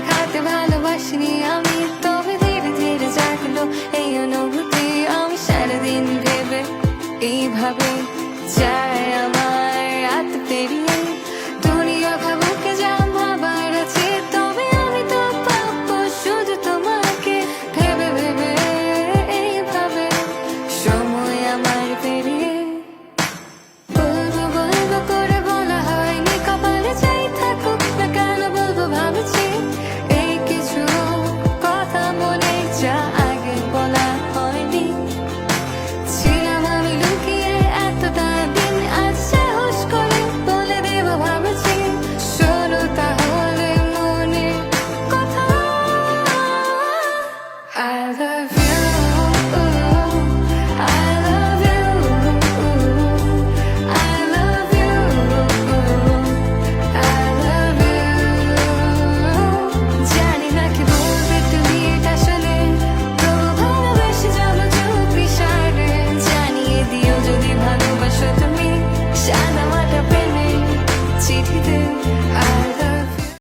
দেখাতে ভালোবাসিনি আমি, তবে ধীরে ধীরে জাগলো এই অনুভূতি। আমি সারাদিন ভেবে এইভাবে যায় আমার রাত পেরিয়ে, দুনিয়া ভাবুকে যা ভাবার আছে, তবে আমি তো পাবো শুধু তোমাকে ভেবে ভেবে এইভাবে সময় আমার পেরিয়ে। বলবো বলবো করে বলা হয়নি, কপালে চাই থাকুক না কেন বলবো ভাবছি এই কিছু কথা মনে যা আগে বলা হয়নি। ছিলাম আমি লুকিয়ে এতটা দিন, আজ সাহস করে বলে দেব ভাবছি, শোনো তাহলে মনে কথা। I love you, I love you, I love you, I love you। জানি না কি বলবে তুমি এটা শুনে, তবু ভালোবেসে যাবো চুপি সারে। জানিয়ে দিও যদি ভালোবাসো তুমি সাদা মাটা প্রেমে চিঠিতে।